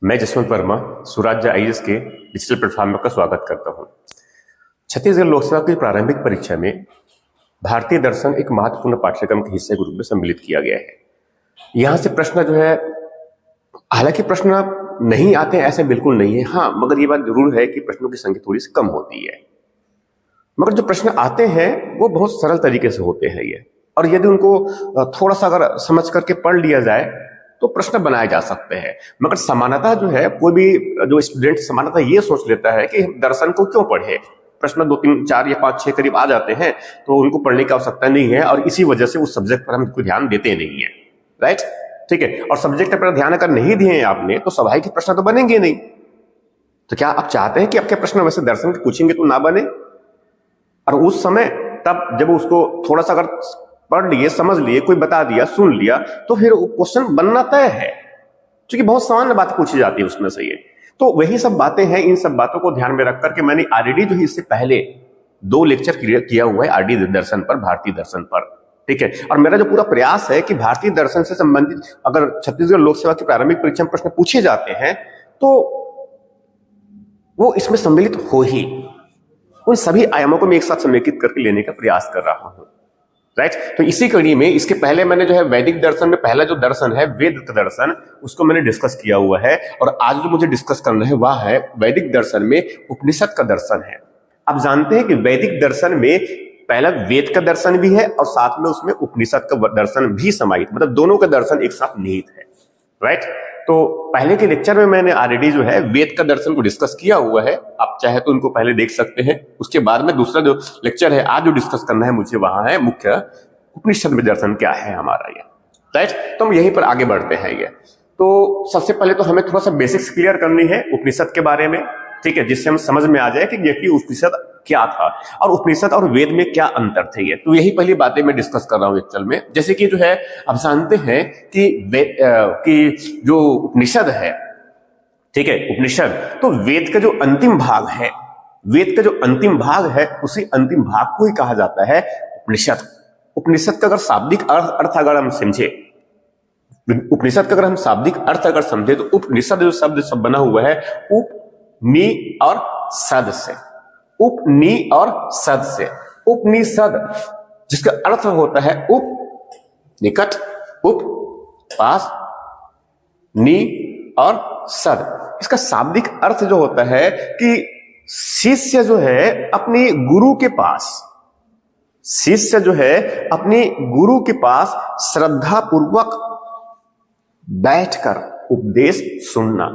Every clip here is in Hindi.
मैं जसवंत वर्मा स्वराज्य आईएएस के डिजिटल प्लेटफॉर्म का स्वागत करता हूं। छत्तीसगढ़ लोकसभा की प्रारंभिक परीक्षा में भारतीय दर्शन एक महत्वपूर्ण पाठ्यक्रम के हिस्से के रूप में सम्मिलित किया गया है। यहां से प्रश्न जो है, हालांकि प्रश्न नहीं आते हैं ऐसे बिल्कुल नहीं है, हाँ, मगर ये बात जरूर है कि प्रश्नों की संख्या थोड़ी सी कम होती है। मगर जो प्रश्न आते हैं वो बहुत सरल तरीके से होते हैं ये, और यदि उनको थोड़ा सा अगर समझ करके पढ़ लिया जाए तो प्रश्न बनाए जा सकते हैं। मगर समानता जो है, कोई भी जो स्टूडेंट समानता ये सोच लेता है कि दर्शन को क्यों पढ़े, प्रश्न 2 3 4 या 5 6 करीब आ जाते हैं तो उनको पढ़ने की आवश्यकता नहीं है, और इसी वजह से उस सब्जेक्ट पर हम कोई ध्यान देते नहीं है। राइट, ठीक है। और सब्जेक्ट पर ध्यान अगर नहीं दिए आपने तो स्वाभाविक प्रश्न तो बनेंगे नहीं। तो क्या आप चाहते हैं कि आपके प्रश्न वैसे दर्शन के पूछेंगे तो ना बने? और उस समय तब जब उसको थोड़ा सा अगर पढ़ लिए, समझ लिए, कोई बता दिया, सुन लिया, तो फिर क्वेश्चन बनना तय है, क्योंकि बहुत सामान्य बात पूछी जाती है उसमें से ये। तो वही सब बातें हैं। इन सब बातों को ध्यान में रख करके मैंने ऑलरेडी जो है इससे पहले 2 लेक्चर क्लियर किया हुआ है आरडी दर्शन पर, भारतीय दर्शन पर, ठीक है। और मेरा जो पूरा प्रयास है कि भारतीय दर्शन से संबंधित अगर छत्तीसगढ़ लोकसभा की प्रारंभिक परीक्षा में प्रश्न पूछे जाते हैं तो वो इसमें सम्मिलित हो ही, उन सभी आयामों को मैं एक साथ समेकित करके लेने का प्रयास कर रहा हूं। राइट, तो इसी कड़ी में इसके पहले मैंने जो है वैदिक दर्शन में पहला जो दर्शन है वेद का दर्शन, उसको मैंने डिस्कस किया हुआ है, और आज जो मुझे डिस्कस करना है वह है वैदिक दर्शन में उपनिषद का दर्शन है। आप जानते हैं कि वैदिक दर्शन में पहला वेद का दर्शन भी है और साथ में उसमें उपनिषद का दर्शन भी समाहित, मतलब दोनों का दर्शन एक साथ निहित है। राइट, तो पहले के लेक्चर में मैंने ऑलरेडी जो है वेद का दर्शन को डिस्कस किया हुआ है, आप चाहे तो उनको पहले देख सकते हैं। उसके बाद में दूसरा जो लेक्चर है आज जो डिस्कस करना है मुझे, वहां है मुख्य उपनिषद में दर्शन क्या है हमारा ये। राइट, तो हम यहीं पर आगे बढ़ते हैं ये। तो सबसे पहले तो हमें थोड़ा सा बेसिक्स क्लियर करनी है उपनिषद के बारे में, ठीक है, जिससे हम समझ में आ जाए कि ये उपनिषद क्या था और उपनिषद और वेद में क्या अंतर थे ये। तो यही पहली बातें मैं डिस्कस कर रहा हूं एक्चुअल में। जैसे कि जो है आप जानते हैं कि जो उपनिषद है, ठीक है, उपनिषद तो वेद का जो अंतिम भाग है, वेद का जो अंतिम भाग है उसी अंतिम भाग को ही कहा जाता है उपनिषद। उपनिषद का अगर शाब्दिक अर्थ अगर हम समझे, उपनिषद का अगर हम शाब्दिक अर्थ अगर समझे तो उपनिषद जो शब्द सब बना हुआ है उप नी और सद से, उपनी और सद से। उपनिषद जिसका अर्थ होता है उप निकट, उप पास, नी और सद। इसका शाब्दिक अर्थ जो होता है कि शिष्य जो है अपने गुरु के पास, शिष्य जो है अपने गुरु के पास श्रद्धा पूर्वक बैठकर उपदेश सुनना।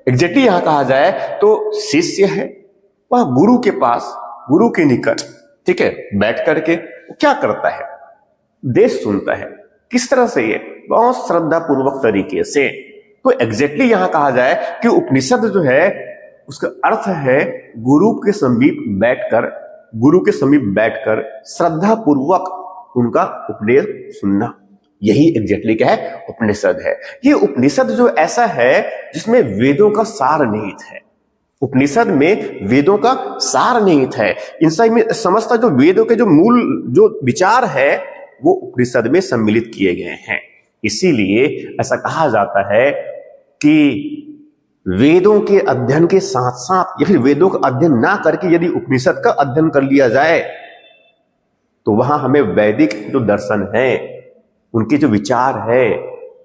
एग्जैक्टली यहां कहा जाए तो शिष्य है वह गुरु के पास, गुरु के निकट, ठीक है, बैठ करके क्या करता है, उपदेश सुनता है। किस तरह से? ये बहुत श्रद्धा पूर्वक तरीके से। तो एग्जैक्टली यहां कहा जाए कि उपनिषद जो है उसका अर्थ है गुरु के समीप बैठकर, गुरु के समीप बैठकर श्रद्धा पूर्वक उनका उपदेश सुनना। यही एग्जैक्टली क्या है? उपनिषद है। ये उपनिषद जो ऐसा है जिसमें वेदों का सार निहित है। उपनिषद में वेदों का सार निहित है। इनसाइड में समस्त जो वेदों के जो मूल जो विचार है वो उपनिषद में सम्मिलित किए गए हैं। इसीलिए ऐसा कहा जाता है कि वेदों के अध्ययन के साथ साथ या फिर वेदों का अध्ययन ना करके यदि उपनिषद का अध्ययन कर लिया जाए तो वहां हमें वैदिक जो दर्शन है, उनके जो विचार है,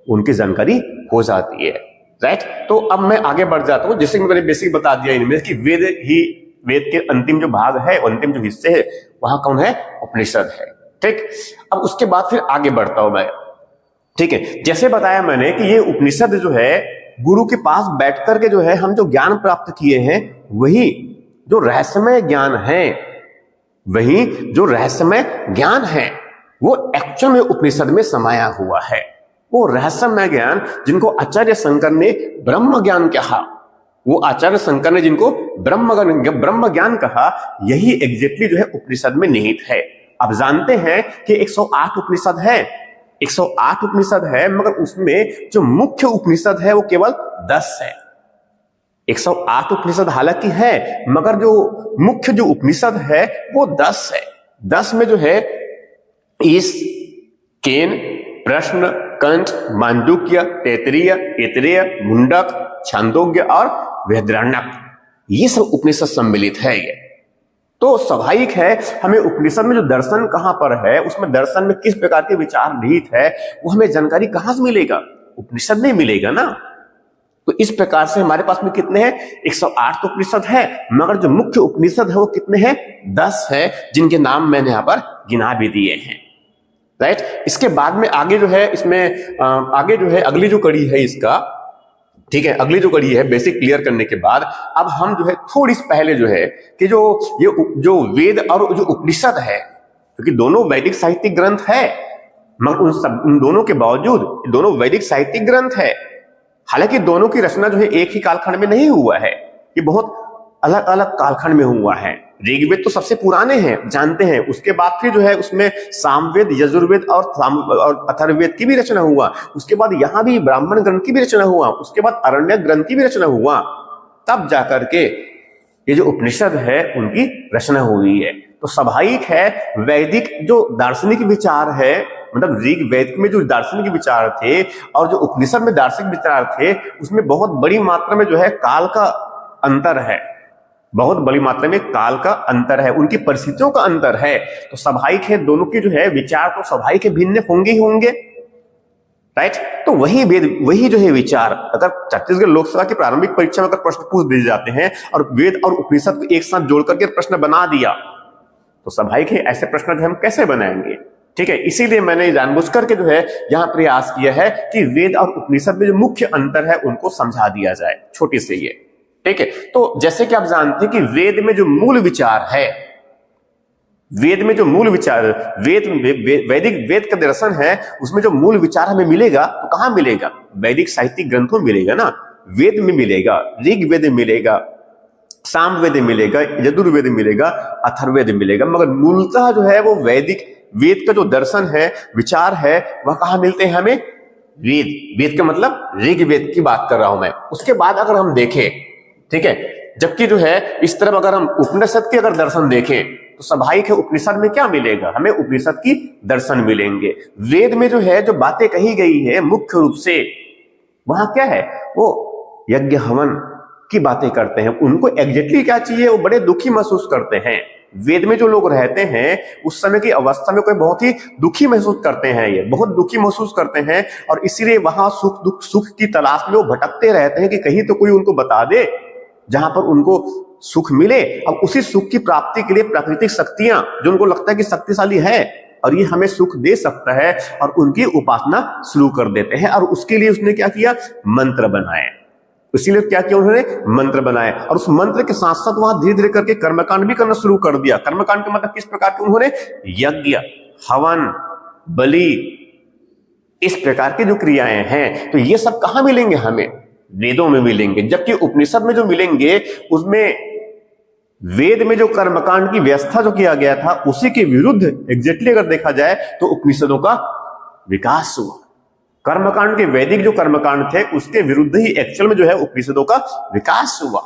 उनकी जानकारी हो जाती है। राइट, तो अब मैं आगे बढ़ जाता हूं। जैसे कि मैंने बेसिक बता दिया इनमें कि वेद के अंतिम जो भाग है, अंतिम जो हिस्से है, वहां कौन है? उपनिषद है। ठीक, अब उसके बाद फिर आगे बढ़ता हूं मैं। ठीक है, जैसे बताया मैंने कि ये उपनिषद जो है गुरु के पास बैठ करके जो है हम जो ज्ञान प्राप्त किए हैं, वही जो रहस्यमय ज्ञान है, वही जो रहस्यमय ज्ञान है वो एक्चुअल में उपनिषद में समाया हुआ है। वो रहस्यमय ज्ञान जिनको आचार्य शंकर ने ब्रह्म ज्ञान कहा, वो आचार्य शंकर ने जिनको ब्रह्म ज्ञान कहा, यही एग्जैक्टली जो है उपनिषद में निहित है। आप जानते हैं कि 108 उपनिषद है, 108 उपनिषद है, मगर उसमें जो मुख्य उपनिषद है वो केवल 10 है। 108 उपनिषद हालांकि है, मगर जो मुख्य जो उपनिषद है वो 10 है। 10 में जो है ईश, केन, प्रश्न, कंठ, मांडुक्य, तैतरीय, ऐतरेय, मुंडक, छांदोग्य और बृहदारण्यक, ये सब उपनिषद सम्मिलित है। ये तो स्वाभाविक है हमें उपनिषद में जो दर्शन कहां पर है, उसमें दर्शन में किस प्रकार के विचार निहित है, वो हमें जानकारी कहां से मिलेगा, उपनिषद में मिलेगा ना। तो इस प्रकार से हमारे पास में कितने हैं, 108 तो उपनिषद है, मगर जो मुख्य उपनिषद है वो कितने हैं, 10 है, जिनके नाम मैंने यहां पर गिना भी दिए हैं। राइट, इसके बाद में आगे जो है, इसमें आगे जो है अगली जो कड़ी है इसका, ठीक है, अगली जो कड़ी है बेसिक क्लियर करने के बाद अब हम जो है थोड़ी सी पहले जो है कि जो वेद और जो उपनिषद है, क्योंकि दोनों वैदिक साहित्यिक ग्रंथ है, मगर उन दोनों के बावजूद दोनों वैदिक साहित्यिक ग्रंथ है। हालांकि दोनों की रचना जो है एक ही कालखंड में नहीं हुआ है, ये बहुत अलग अलग कालखंड में हुआ है। ऋग्वेद तो सबसे पुराने हैं, जानते हैं, उसके बाद फिर जो है उसमें सामवेद, यजुर्वेद और अथर्ववेद की भी रचना हुआ, उसके बाद यहां भी ब्राह्मण ग्रंथ की भी रचना हुआ, उसके बाद अरण्यक ग्रंथ की भी रचना हुआ, तब जाकर के ये जो उपनिषद है उनकी रचना हुई है। तो स्वाभाविक है वैदिक जो दार्शनिक विचार है, मतलब ऋग्वेद में जो दार्शनिक विचार थे और जो उपनिषद में दार्शनिक विचार थे, उसमें बहुत बड़ी मात्रा में जो है काल का अंतर है, बहुत बड़ी मात्रा में काल का अंतर है, उनकी परिस्थितियों का अंतर है। तो स्वाभाविक है दोनों के जो है विचार तो स्वाभाविक है भिन्न होंगे ही होंगे। राइट, तो वही जो है विचार अगर छत्तीसगढ़ लोकसभा की प्रारंभिक परीक्षा में अगर प्रश्न पूछ दिए जाते हैं और वेद और उपनिषद को एक साथ जोड़ करके प्रश्न बना दिया, तो स्वाभाविक है ऐसे प्रश्न जो हम कैसे बनाएंगे। ठीक है, इसीलिए मैंने जानबूझ करके जो है यहां प्रयास किया है कि वेद और उपनिषद में जो मुख्य अंतर है उनको समझा दिया जाए छोटे से ये। ठीक है, तो जैसे कि आप जानते हैं कि वेद में जो मूल विचार है, वेद में जो मूल विचार, वैदिक वेद का दर्शन है, उसमें जो मूल विचार हमें मिलेगा तो कहां मिलेगा, वैदिक साहित्यिक ग्रंथों में मिलेगा ना। वेद में मिलेगा, ऋग्वेद में मिलेगा, सामवेद में मिलेगा, यजुर्वेद में मिलेगा, अथर्ववेद में मिलेगा, मगर मूलतः जो है वो वैदिक वेद का जो दर्शन है, विचार है, वह कहां मिलते हैं हमें, वेद का मतलब ऋग्वेद की बात कर रहा हूं मैं। उसके बाद अगर हम देखें, ठीक है, जबकि जो है इस तरफ अगर हम उपनिषद के अगर दर्शन देखें तो स्वाभाविक है उपनिषद में क्या मिलेगा, हमें उपनिषद की दर्शन मिलेंगे। वेद में जो है जो बातें कही गई है मुख्य रूप से वहां क्या है, वो यज्ञ हवन की बातें करते हैं, उनको एग्जैक्टली क्या चाहिए, वो बड़े दुखी महसूस करते हैं। वेद में जो लोग रहते हैं उस समय की अवस्था में कोई बहुत ही दुखी महसूस करते हैं, ये बहुत दुखी महसूस करते हैं, और इसीलिए वहां सुख दुख सुख की तलाश में वो भटकते रहते हैं कि कहीं तो कोई उनको बता दे जहां पर उनको सुख मिले। अब उसी सुख की प्राप्ति के लिए प्राकृतिक शक्तियां जो उनको लगता है कि शक्तिशाली है और ये हमें सुख दे सकता है, और उनकी उपासना शुरू कर देते हैं। और उसके लिए उसने क्या किया, मंत्र बनाए। इसीलिए क्या किया उन्होंने, मंत्र बनाए, और उस मंत्र के साथ साथ वहां धीरे धीरे करके कर्मकांड भी करना शुरू कर दिया। कर्मकांड का मतलब किस प्रकार के, उन्होंने यज्ञ, हवन, बलि, इस प्रकार की जो क्रियाएं हैं, तो ये सब कहां मिलेंगे हमें, वेदों में मिलेंगे। जबकि उपनिषद में जो मिलेंगे उसमें वेद में जो कर्मकांड की व्यवस्था जो किया गया था उसी के विरुद्ध एग्जैक्टली अगर देखा जाए तो उपनिषदों का विकास हुआ। कर्मकांड के वैदिक जो कर्मकांड थे उसके विरुद्ध ही एक्चुअल में जो है उपनिषदों का विकास हुआ।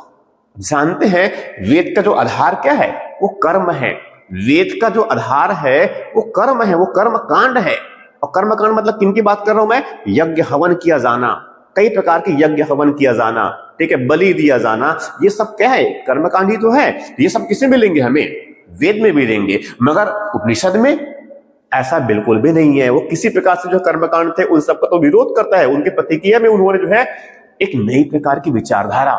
जानते हैं वेद का जो आधार क्या है, वो कर्म है। वेद का जो आधार है वो कर्म है, वो कर्म कांड है। और कर्म कांड मतलब किन की बात कर रहा हूं मैं, यज्ञ हवन किया जाना, कई प्रकार के यज्ञ हवन किया जाना, ठीक है, बलि दिया जाना, ये सब क्या है, कर्मकांड ही तो है। ये सब किसमें मिलेंगे, हमें वेद में मिलेंगे। मगर उपनिषद में ऐसा बिल्कुल भी नहीं है। वो किसी प्रकार से जो कर्मकांड थे उन सब का तो विरोध करता है। उनके प्रतिक्रिया में उन्होंने जो है एक नई प्रकार की विचारधारा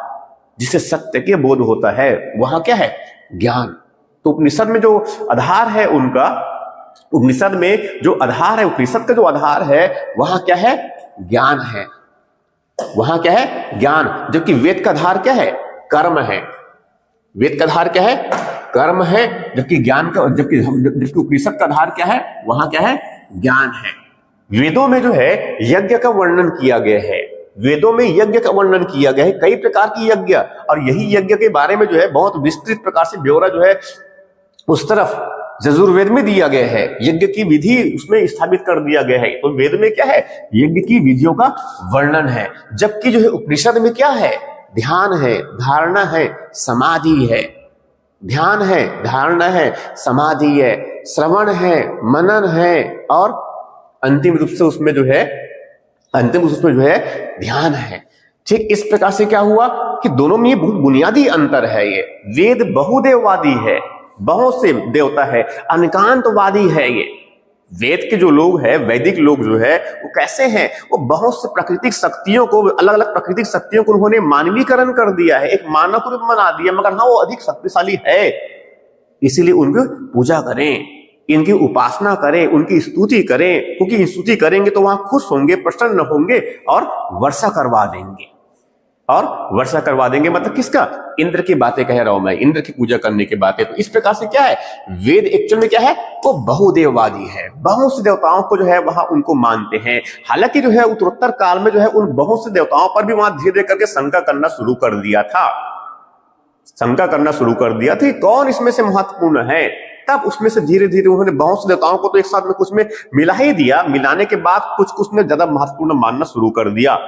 जिसे सत्य के बोध होता है, वहां क्या है, ज्ञान। तो उपनिषद में जो आधार है उनका, उपनिषद में जो आधार है, उपनिषद का जो आधार है वहां क्या है, ज्ञान है, वहां क्या है, ज्ञान। जबकि वेद का आधार क्या है, कर्म है। वेद का आधार क्या है, कर्म है। जबकि ज्ञान का, जबकि उपनिषद का आधार क्या है, वहां क्या है, ज्ञान है। वेदों में जो है यज्ञ का वर्णन किया गया है, वेदों में यज्ञ का वर्णन किया गया है, कई प्रकार की यज्ञ, और यही यज्ञ के बारे में जो है बहुत विस्तृत प्रकार से ब्यौरा जो है उस तरफ यजुर्वेद में दिया गया है। यज्ञ की विधि उसमें स्थापित कर दिया गया है। तो वेद में क्या है, यज्ञ की विधियों का वर्णन है। जबकि जो है उपनिषद में क्या है, ध्यान है, धारणा है, समाधि है। ध्यान है, धारणा है, समाधि है, श्रवण है, मनन है, और अंतिम रूप से उसमें जो है, अंतिम रूप में जो है ध्यान है। ठीक इस प्रकार से क्या हुआ कि दोनों में ये बहुत बुनियादी अंतर है। ये वेद बहुदेववादी है, बहुत से देवता है, अनेकांतवादी है। ये वेद के जो लोग हैं, वैदिक लोग जो है वो कैसे हैं, वो बहुत से प्राकृतिक शक्तियों को, अलग अलग प्राकृतिक शक्तियों को उन्होंने मानवीकरण कर दिया है, एक मानव रूप बना दिया, मगर हाँ वो अधिक शक्तिशाली है, इसीलिए उनकी पूजा करें, इनकी उपासना करें, उनकी स्तुति करें, क्योंकि स्तुति करेंगे तो वहां खुश होंगे, प्रसन्न होंगे और वर्षा करवा देंगे। और वर्षा करवा देंगे मतलब किसका? इंद्र की बातें कह रहा हूं मैं, इंद्र की पूजा करने की बातें। तो इस प्रकार से क्या है, वेद एक्चुअल में क्या है, वो बहुदेववादी है, बहुत से देवताओं को जो है वहां उनको मानते हैं। हालांकि जो है उत्तरोत्तर काल में जो है उन बहुत से देवताओं पर भी वहां धीरे धीरे करके शंका करना शुरू कर दिया था, शंका करना शुरू कर दिया था कौन इसमें से महत्वपूर्ण है। तब उसमें से धीरे धीरे उन्होंने बहुत से देवताओं को तो एक साथ में कुछ में मिला ही दिया, मिलाने के बाद कुछ कुछ ने ज्यादा महत्वपूर्ण मानना शुरू कर दिया।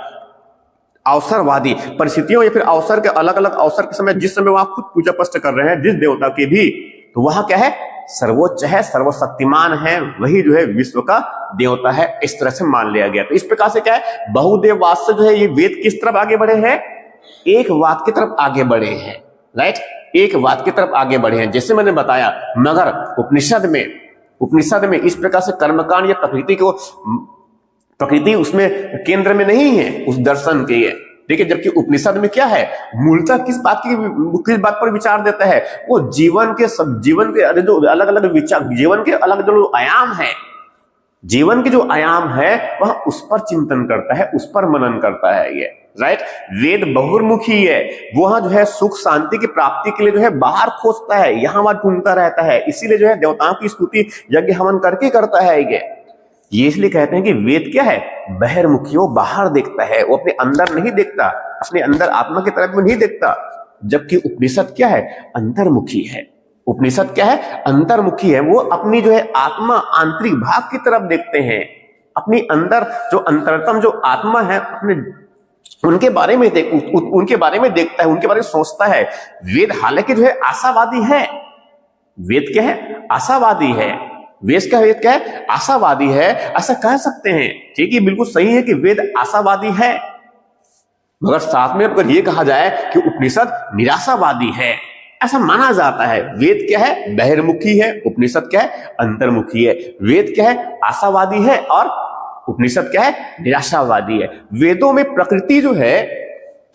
अवसरवादी परिस्थितियों या फिर अवसर के अलग अलग अवसर के समय जिस समय वहां खुद पूजा पस्ट कर रहे हैं जिस देवता के भी, तो वहां क्या है, सर्वोच्च है, सर्वशक्तिमान है, वही जो है विश्व का देवता है, इस तरह से मान लिया गया। तो इस प्रकार से क्या है, बहुदेववाद से जो है ये वेद किस तरफ आगे बढ़े हैं, एक वाद की तरफ आगे बढ़े हैं, राइट, एक वाद की तरफ आगे बढ़े हैं, जैसे मैंने बताया। मगर उपनिषद में इस प्रकार से कर्मकांड या प्रकृति उसमें केंद्र में नहीं है उस दर्शन के, ये ठीक है। जबकि उपनिषद में क्या है, मूलतः किस बात पर विचार देता है, वो जीवन के जो अलग अलग विचार, जीवन के अलग जो आयाम है, जीवन के जो आयाम है वह उस पर चिंतन करता है, उस पर मनन करता है ये, राइट। वेद बहुर्मुखी है, वहां जो है सुख शांति की प्राप्ति के लिए जो है बाहर खोजता है, यहां वहां ढूंढता रहता है, इसीलिए जो है देवताओं की स्तुति यज्ञ हवन करके करता है ये इसलिए कहते हैं कि वेद क्या है, बहिर्मुखी, वो बाहर देखता है, वो अपने अंदर नहीं देखता, अपने अंदर आत्मा की तरफ में नहीं देखता। जबकि उपनिषद क्या है, अंतर्मुखी है। उपनिषद क्या है, अंतर्मुखी है, वो अपनी जो है आत्मा आंतरिक भाग की तरफ देखते हैं, अपनी अंदर जो अंतरतम जो आत्मा है अपने उनके बारे में देखता है, उनके बारे में सोचता है। वेद हालांकि जो है आशावादी है, वेद क्या है, आशावादी है, वेद क्या है, आशावादी है, ऐसा कह सकते हैं, ठीक है, बिल्कुल सही है कि वेद आशावादी है। मगर साथ में अगर ये कहा जाए कि उपनिषद निराशावादी है, ऐसा माना जाता है। वेद क्या है, बहिर्मुखी है, उपनिषद क्या है, अंतर्मुखी है। वेद क्या है, आशावादी है और उपनिषद क्या है, निराशावादी है। वेदों में प्रकृति जो है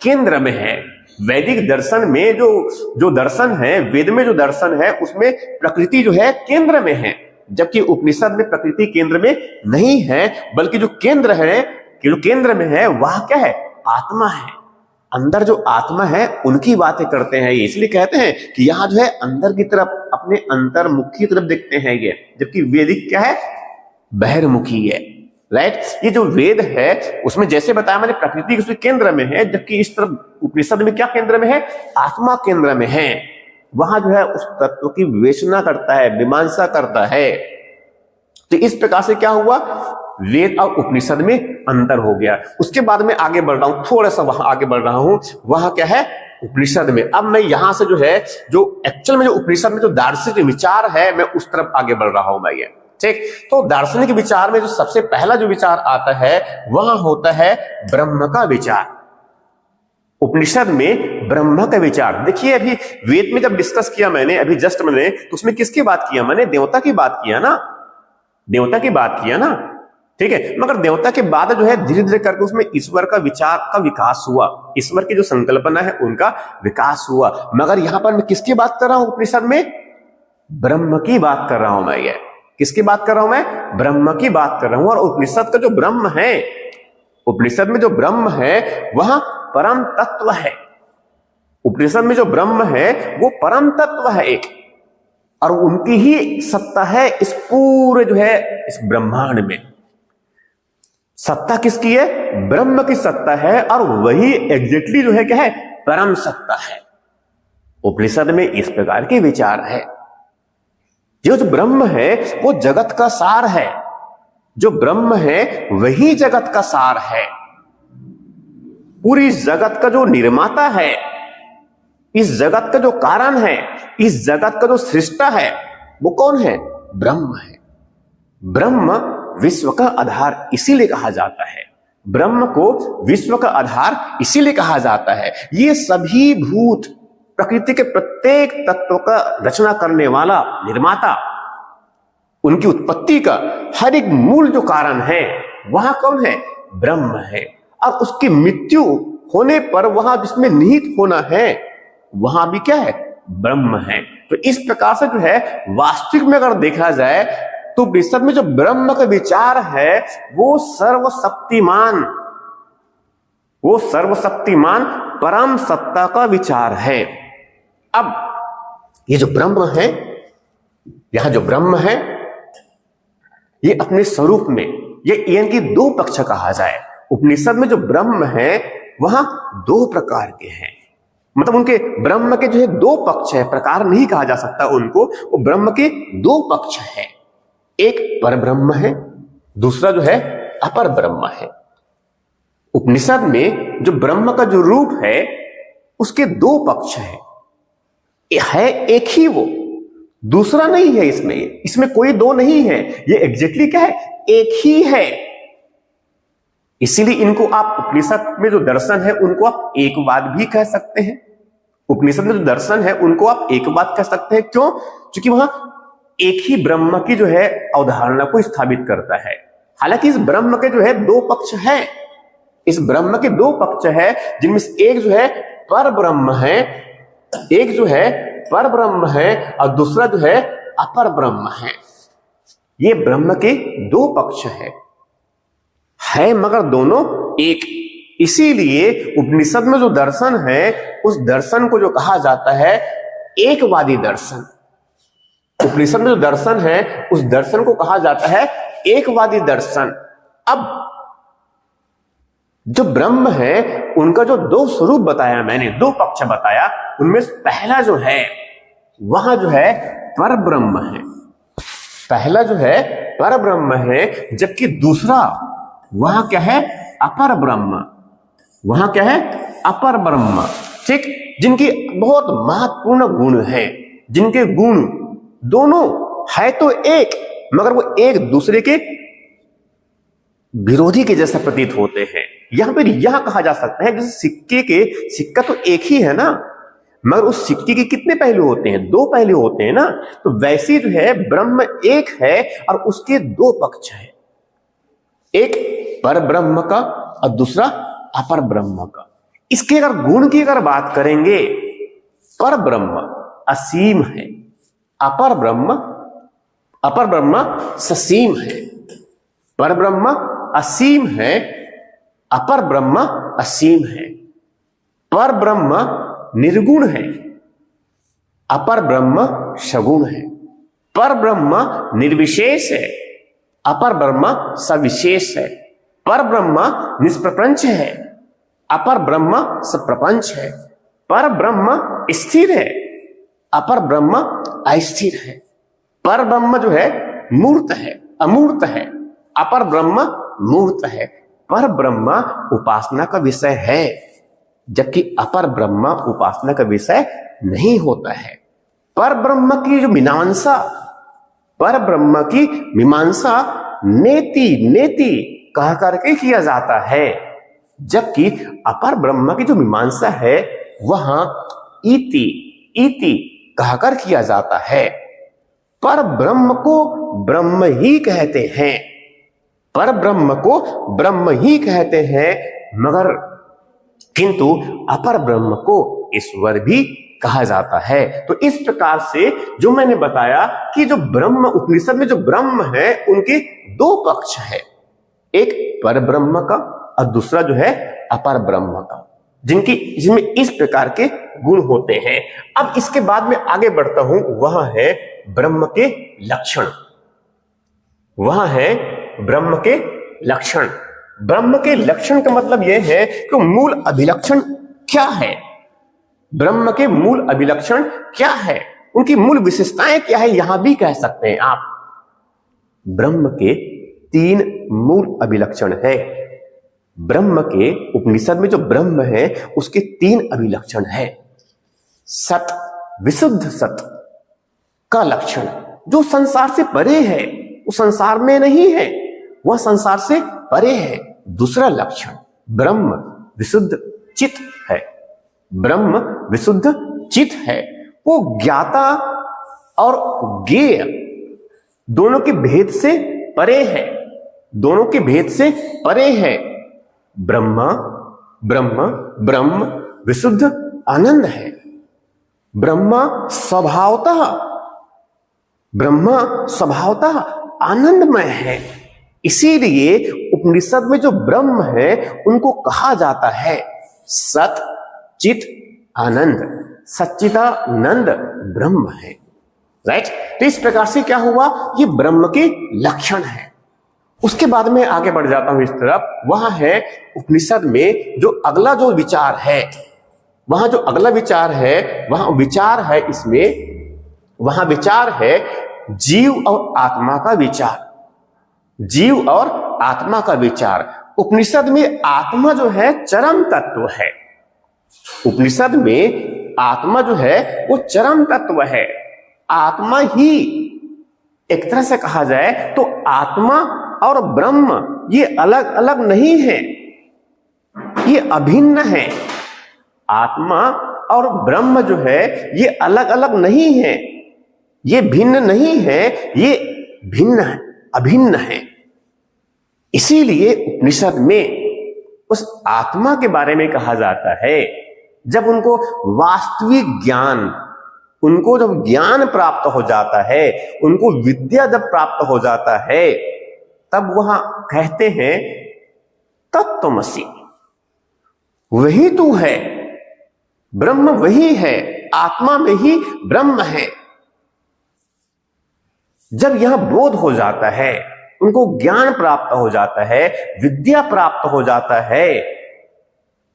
केंद्र में है। वैदिक दर्शन में जो दर्शन है, वेद में जो दर्शन है उसमें प्रकृति जो है केंद्र में है, जबकि उपनिषद में प्रकृति केंद्र में नहीं है, बल्कि जो केंद्र में है वह क्या है, आत्मा है। अंदर जो आत्मा है उनकी बातें करते हैं ये, इसलिए कहते हैं कि यहां जो है अंदर की तरफ, अपने अंतर्मुखी तरफ देखते हैं ये। जबकि वेदिक क्या है, बहिर्मुखी है, राइट। ये जो वेद है उसमें जैसे बताया मैंने, प्रकृति उसके केंद्र में है, जबकि इस तरफ उपनिषद में क्या केंद्र में है, आत्मा केंद्र में है। वहां जो है उस तत्व की विवेचना करता है, मीमांसा करता है। तो इस प्रकार से क्या हुआ, वेद और उपनिषद में अंतर हो गया। उसके बाद में आगे बढ़ रहा हूं, थोड़ा सा वहां आगे बढ़ रहा हूं, वहां क्या है, उपनिषद में। अब मैं यहां से जो है, जो एक्चुअल में जो उपनिषद में जो दार्शनिक विचार है, मैं उस तरफ आगे बढ़ रहा हूं मैं ये, ठीक। तो दार्शनिक विचार में जो सबसे पहला जो विचार आता है वह होता है ब्रह्म का विचार। उपनिषद में ब्रह्म का विचार, देखिए अभी वेद में जब डिस्कस किया मैंने, अभी जस्ट मैंने, तो उसमें किसकी बात किया मैंने, देवता की बात किया ना, देवता की बात किया ना, ठीक है। मगर देवता के बाद जो है धीरे धीरे करके उसमें ईश्वर का विचार का विकास हुआ, ईश्वर की जो संकल्पना है उनका विकास हुआ। मगर यहां पर मैं किसकी बात कर रहा हूं, उपनिषद में ब्रह्म की बात कर रहा हूं मैं, ये किसकी बात कर रहा हूं मैं, ब्रह्म की बात कर रहा हूं। और उपनिषद का जो ब्रह्म है, उपनिषद में जो ब्रह्म है वह परम तत्व है। उपनिषद में जो ब्रह्म है वो परम तत्व है एक, और उनकी ही सत्ता है इस पूरे जो है इस ब्रह्मांड में। सत्ता किसकी है, ब्रह्म की सत्ता है, और वही एग्जैक्टली जो है क्या है, परम सत्ता है। उपनिषद में इस प्रकार के विचार है। जो ब्रह्म है वो जगत का सार है, जो ब्रह्म है वही जगत का सार है। पूरी जगत का जो निर्माता है, इस जगत का जो कारण है, इस जगत का जो सृष्टा है, वो कौन है, ब्रह्म है। ब्रह्म विश्व का आधार इसीलिए कहा जाता है। ब्रह्म को विश्व का आधार इसीलिए कहा जाता है। ये सभी भूत, प्रकृति के प्रत्येक तत्व का रचना करने वाला निर्माता, उनकी उत्पत्ति का हर एक मूल जो कारण है वहां कौन है? ब्रह्म है। और उसकी मृत्यु होने पर वहां जिसमें निहित होना है वहां भी क्या है? ब्रह्म है। तो इस प्रकार से जो है वास्तविक में अगर देखा जाए तो विश्व में जो ब्रह्म का विचार है वो सर्वशक्तिमान परम सत्ता का विचार है। अब ये जो ब्रह्म है, यहां जो ब्रह्म है, ये अपने स्वरूप में ये इनकी दो पक्ष कहा जाए। उपनिषद में जो ब्रह्म है वहां दो प्रकार के हैं, मतलब उनके ब्रह्म के जो है दो पक्ष है, प्रकार नहीं कहा जा सकता उनको। वो ब्रह्म के दो पक्ष है, एक पर ब्रह्म है, दूसरा जो है अपर ब्रह्म है। उपनिषद में जो ब्रह्म का जो रूप है उसके दो पक्ष है एक ही वो, दूसरा नहीं है। इसमें कोई दो नहीं है, ये एग्जैक्टली क्या है? एक ही है। इसीलिए इनको आप उपनिषद में जो दर्शन है उनको आप एकवाद भी कह सकते हैं। उपनिषद में जो दर्शन है उनको आप एकवाद कह सकते हैं। क्यों? क्योंकि वहां एक ही ब्रह्म की जो है अवधारणा को स्थापित करता है। हालांकि इस ब्रह्म के जो है दो पक्ष है, इस ब्रह्म के दो पक्ष है, जिनमें से एक जो है पर ब्रह्म है, एक जो है पर ब्रह्म है और दूसरा जो है अपर ब्रह्म है। ये ब्रह्म के दो पक्ष है मगर दोनों एक। इसीलिए उपनिषद में जो दर्शन है उस दर्शन को जो कहा जाता है एकवादी दर्शन। उपनिषद में जो दर्शन है उस दर्शन को कहा जाता है एकवादी दर्शन। अब जो ब्रह्म है उनका जो दो स्वरूप बताया मैंने, दो पक्ष बताया, उनमें पहला जो है वहां जो है पर ब्रह्म है, पहला जो है पर ब्रह्म है, जबकि दूसरा वहां क्या है? अपर ब्रह्म। वहां क्या है? अपर ब्रह्म। ठीक, जिनकी बहुत महत्वपूर्ण गुण है, जिनके गुण दोनों है तो एक मगर वो एक दूसरे के विरोधी के जैसा प्रतीत होते हैं। यहां पर यह कहा जा सकता है जैसे सिक्का तो एक ही है ना, मगर उस सिक्के के कितने पहलू होते हैं? दो पहलू होते हैं ना। तो वैसे जो है ब्रह्म एक है और उसके दो पक्ष है, एक पर ब्रह्म का और दूसरा अपर ब्रह्म का। इसके अगर गुण की अगर बात करेंगे, पर ब्रह्म असीम है, अपर ब्रह्म ससीम है। पर ब्रह्म असीम है, अपर ब्रह्म असीम है। पर ब्रह्म निर्गुण है, अपर ब्रह्म सगुण है। पर ब्रह्म निर्विशेष है, अपर ब्रह्म सविशेष है। पर ब्रह्म निष्प्रपंच है, अपर ब्रह्म सप्रपंच है। पर ब्रह्म स्थिर है, अपर ब्रह्म अस्थिर है। पर ब्रह्म जो है मूर्त है, अमूर्त है, अपर ब्रह्म मूर्त है। पर ब्रह्म उपासना का विषय है, जबकि अपर ब्रह्म उपासना का विषय नहीं होता है। पर ब्रह्म की जो मीमांसा, पर ब्रह्म की मीमांसा नेति कह करके किया जाता है, जबकि अपर ब्रह्म की जो मीमांसा है वहां इति कहकर किया जाता है। पर ब्रह्म को ब्रह्म ही कहते हैं, पर ब्रह्म को ब्रह्म ही कहते हैं, मगर किंतु अपर ब्रह्म को ईश्वर भी कहा जाता है। तो इस प्रकार से जो मैंने बताया कि जो ब्रह्म, उपनिषद में जो ब्रह्म है उनके दो पक्ष है, एक पर ब्रह्म का और दूसरा जो है अपर ब्रह्म का, जिनमें इस प्रकार के गुण होते हैं। अब इसके बाद में आगे बढ़ता हूं, वह है ब्रह्म के लक्षण। वह है ब्रह्म के लक्षण। ब्रह्म के लक्षण का मतलब यह है कि मूल अभिलक्षण क्या है, ब्रह्म के मूल अभिलक्षण क्या है, उनकी मूल विशेषताएं क्या है, यहां भी कह सकते हैं आप। ब्रह्म के तीन मूल अभिलक्षण है। ब्रह्म के, उपनिषद में जो ब्रह्म है उसके तीन अभिलक्षण है। सत, विशुद्ध सत का लक्षण, जो संसार से परे है, वो संसार में नहीं है, वह संसार से परे है। दूसरा लक्षण ब्रह्म विशुद्ध चित है। ब्रह्म विशुद्ध चित है, वो ज्ञाता और ज्ञेय दोनों के भेद से परे है, दोनों के भेद से परे है। ब्रह्म ब्रह्म ब्रह्म विशुद्ध आनंद है। ब्रह्म स्वभावतः आनंदमय है। इसीलिए उपनिषद में जो ब्रह्म है उनको कहा जाता है सत चित आनंद। सच्चिदानंद ब्रह्म है, राइट। तो इस प्रकार से क्या हुआ, ये ब्रह्म के लक्षण है। उसके बाद में आगे बढ़ जाता हूं इस तरफ। वह है उपनिषद में जो अगला जो विचार है, वहां जो अगला विचार है, वहां विचार है इसमें, वहां विचार है जीव और आत्मा का विचार। जीव और आत्मा का विचार। उपनिषद में आत्मा जो है चरम तत्व है। उपनिषद में आत्मा जो है वो चरम तत्व है। आत्मा ही एक तरह से कहा जाए तो आत्मा और ब्रह्म ये अलग अलग नहीं है, ये अभिन्न है। आत्मा और ब्रह्म जो है ये अलग अलग नहीं है, ये भिन्न नहीं है, ये भिन्न है, अभिन्न है। इसीलिए उपनिषद में उस आत्मा के बारे में कहा जाता है जब उनको वास्तविक ज्ञान, उनको जब ज्ञान प्राप्त हो जाता है, उनको विद्या जब प्राप्त हो जाता है, तब वह कहते हैं तत्त्वमसि, वही तू है, ब्रह्म वही है, आत्मा में ही ब्रह्म है। जब यह बोध हो जाता है, उनको ज्ञान प्राप्त हो जाता है, विद्या प्राप्त हो जाता है,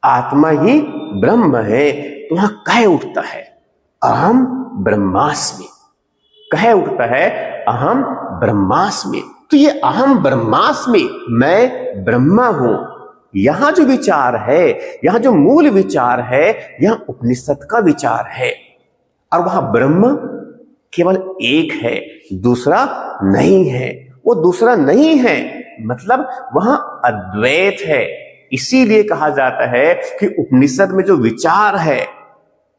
आत्मा ही ब्रह्म है, तो वहां कह उठता है अहम ब्रह्मास्मि। कह उठता है अहम ब्रह्मास्मि। तो ये अहम ब्रह्मास्मि, मैं ब्रह्मा हूं, यहां जो विचार है, यहां जो मूल विचार है, यहां उपनिषद का विचार है। और वहां ब्रह्म केवल एक है, दूसरा नहीं है। वो दूसरा नहीं है मतलब वहां अद्वैत है। इसीलिए कहा जाता है कि उपनिषद में जो विचार है,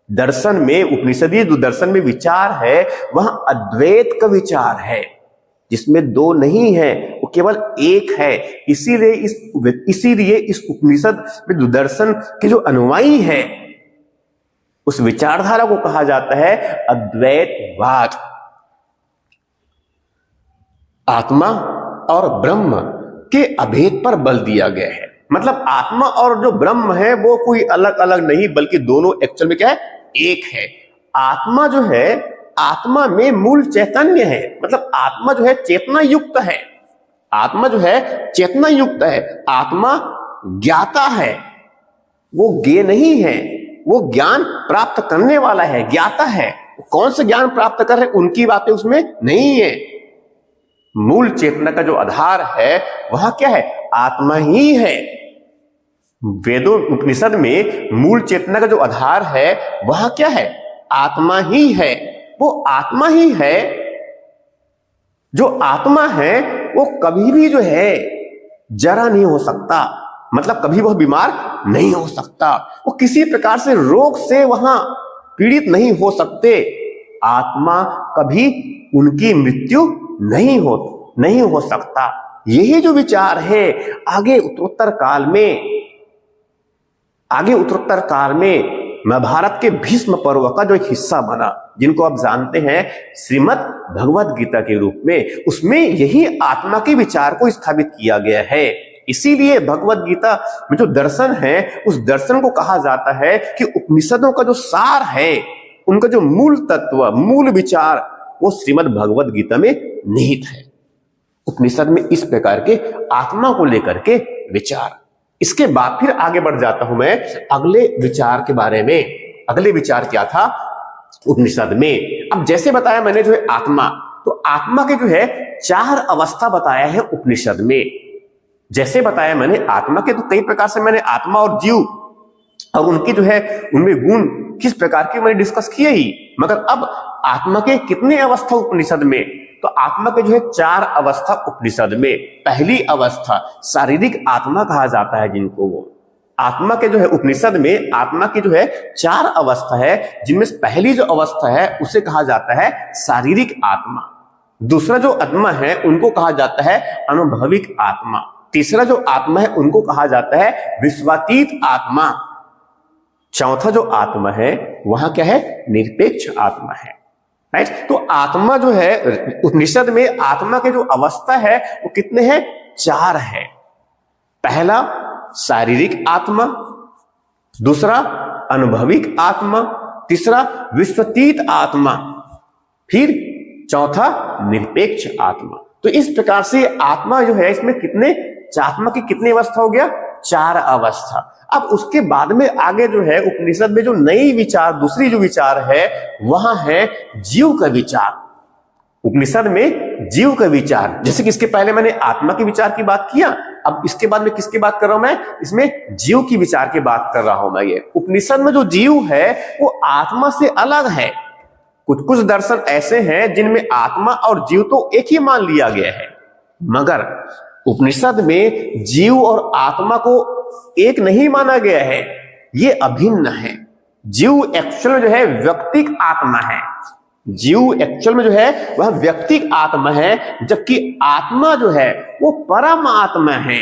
दर्शन में, उपनिषदीय जो दर्शन में विचार है, वहां अद्वैत का विचार है, जिसमें दो नहीं है, वो केवल एक है। इसीलिए इस उपनिषद में जो दर्शन के जो अनुयायी है, उस विचारधारा को कहा जाता है अद्वैतवाद। आत्मा और ब्रह्म के अभेद पर बल दिया गया है। मतलब आत्मा और जो ब्रह्म है वो कोई अलग अलग नहीं, बल्कि दोनों एक्चुअल में क्या है, एक है। आत्मा जो है, आत्मा में मूल चैतन्य है, मतलब आत्मा जो है चेतना युक्त है। आत्मा जो है चेतना युक्त है। आत्मा ज्ञाता है, वो ज्ञेय नहीं है, वो ज्ञान प्राप्त करने वाला है, ज्ञाता है। कौन सा ज्ञान प्राप्त कर रहे हैं उनकी बातें उसमें नहीं है। मूल चेतना का जो आधार है वह क्या है, आत्मा ही है। वेदों उपनिषद में मूल चेतना का जो आधार है वह क्या है, आत्मा ही है। वो आत्मा ही है। जो आत्मा है वो कभी भी जो है जरा नहीं हो सकता, मतलब कभी वह बीमार नहीं हो सकता, वो किसी प्रकार से रोग से वहां पीड़ित नहीं हो सकते। आत्मा कभी उनकी मृत्यु नहीं हो सकता। यही जो विचार है आगे उत्तरोत्तर काल में महाभारत के भीष्म पर्व का जो एक हिस्सा बना, जिनको आप जानते हैं श्रीमद् भगवद गीता के रूप में, उसमें यही आत्मा के विचार को स्थापित किया गया है। इसीलिए भगवद गीता में जो दर्शन है, उस दर्शन को कहा जाता है कि उपनिषदों का जो सार है, उनका जो मूल तत्व, मूल विचार, वो श्रीमद् भगवद गीता में निहित है। उपनिषद में इस प्रकार के आत्मा को लेकर के विचार। इसके बाद फिर आगे बढ़ जाता हूं मैं अगले विचार के बारे में। अगले विचार क्या था उपनिषद में? अब जैसे बताया मैंने जो है आत्मा, तो आत्मा के जो है 4 अवस्था बताया है उपनिषद में। जैसे बताया मैंने आत्मा के तो कई प्रकार से मैंने आत्मा और जीव और उनकी जो है उनमें गुण किस प्रकार के मैंने डिस्कस किए ही, मगर अब आत्मा के कितने अवस्था उपनिषद में? तो आत्मा के जो है चार अवस्था उपनिषद में, पहली अवस्था शारीरिक आत्मा कहा जाता है जिनको, वो आत्मा के जो है उपनिषद में आत्मा की जो है चार अवस्था है, जिनमें पहली जो अवस्था है उसे कहा जाता है शारीरिक आत्मा। दूसरा जो आत्मा है उनको कहा जाता है अनुभविक आत्मा। तीसरा जो आत्मा है उनको कहा जाता है विश्वातीत आत्मा। चौथा जो आत्मा है वहां क्या है, निरपेक्ष आत्मा है। राइट, तो आत्मा जो है उपनिषद में आत्मा के जो अवस्था है वो कितने हैं, चार है। पहला शारीरिक आत्मा, दूसरा अनुभविक आत्मा, तीसरा विश्वातीत आत्मा, फिर चौथा निरपेक्ष आत्मा। तो इस प्रकार से आत्मा जो है इसमें कितने, आत्मा की कितनी अवस्था हो गया, चार अवस्था। अब उसके बाद में आगे जो है उपनिषद में जो नई विचार, दूसरी जो विचार है वहां है जीव का विचार। उपनिषद में जीव का विचार, जैसे कि इसके पहले मैंने आत्मा के विचार की बात किया, अब इसके बाद में किसकी बात कर रहा हूं मैं, इसमें जीव की विचार की बात कर रहा हूं मैं। ये उपनिषद में जो जीव है वो आत्मा से अलग है। कुछ कुछ दर्शन ऐसे हैं जिनमें आत्मा और जीव तो एक ही मान लिया गया है, मगर उपनिषद में जीव और आत्मा को एक नहीं माना गया है, ये अभिन्न है। जीव एक्चुअल में जो है व्यक्तिक आत्मा है, जीव एक्चुअल में जो है वह व्यक्तिक आत्मा है, जबकि आत्मा जो है वो परम आत्मा है।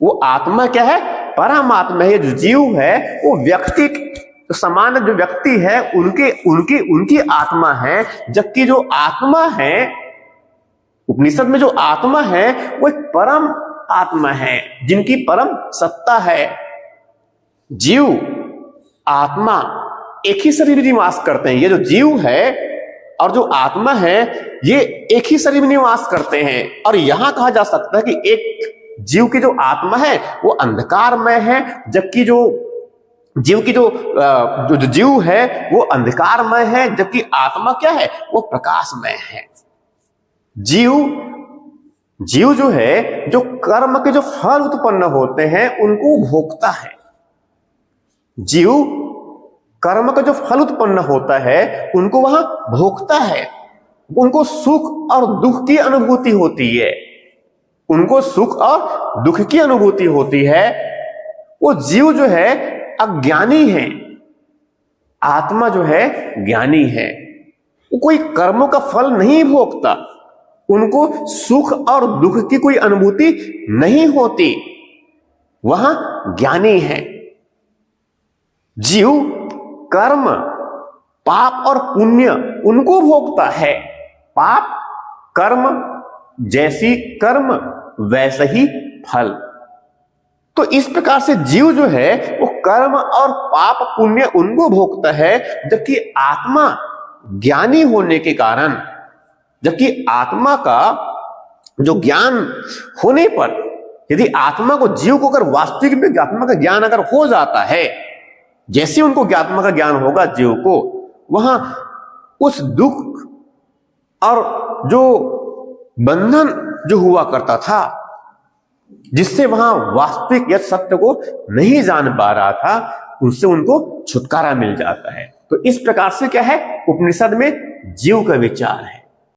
वो आत्मा क्या है, परम आत्मा है। जो जीव है वो व्यक्तिक, तो सामान्य जो व्यक्ति है उनकी आत्मा है, जबकि जो आत्मा है उपनिषद में जो आत्मा है वो एक परम आत्मा है, जिनकी परम सत्ता है। जीव आत्मा एक ही शरीर में निवास करते हैं। ये जो जीव है और जो आत्मा है ये एक ही शरीर में निवास करते हैं। और यहां कहा जा सकता है कि एक जीव की जो आत्मा है वो अंधकारमय है, जबकि जो जीव की जो जीव है वो अंधकारमय है, जबकि आत्मा क्या है, वो प्रकाशमय है। जीव जो है, जो कर्म के जो फल उत्पन्न होते हैं उनको भोगता है। जीव कर्म का जो फल उत्पन्न होता है उनको वहां भोगता है। उनको सुख और दुख की अनुभूति होती है, उनको सुख और दुख की अनुभूति होती है। वो जीव जो है अज्ञानी है, आत्मा जो है ज्ञानी है। वो कोई कर्मों का फल नहीं भोगता, उनको सुख और दुख की कोई अनुभूति नहीं होती, वहां ज्ञानी है। जीव कर्म, पाप और पुण्य उनको भोगता है। पाप कर्म, जैसी कर्म वैसे ही फल। तो इस प्रकार से जीव जो है वो कर्म और पाप पुण्य उनको भोगता है, जबकि आत्मा ज्ञानी होने के कारण, जबकि आत्मा का जो ज्ञान होने पर, यदि आत्मा को, जीव को अगर वास्तविक में आत्मा का ज्ञान अगर हो जाता है, जैसे उनको आत्मा का ज्ञान होगा जीव को, वहां उस दुख और जो बंधन जो हुआ करता था, जिससे वहां वास्तविक या सत्य को नहीं जान पा रहा था, उससे उनको छुटकारा मिल जाता है। तो इस प्रकार से क्या है, उपनिषद में जीव का विचार है।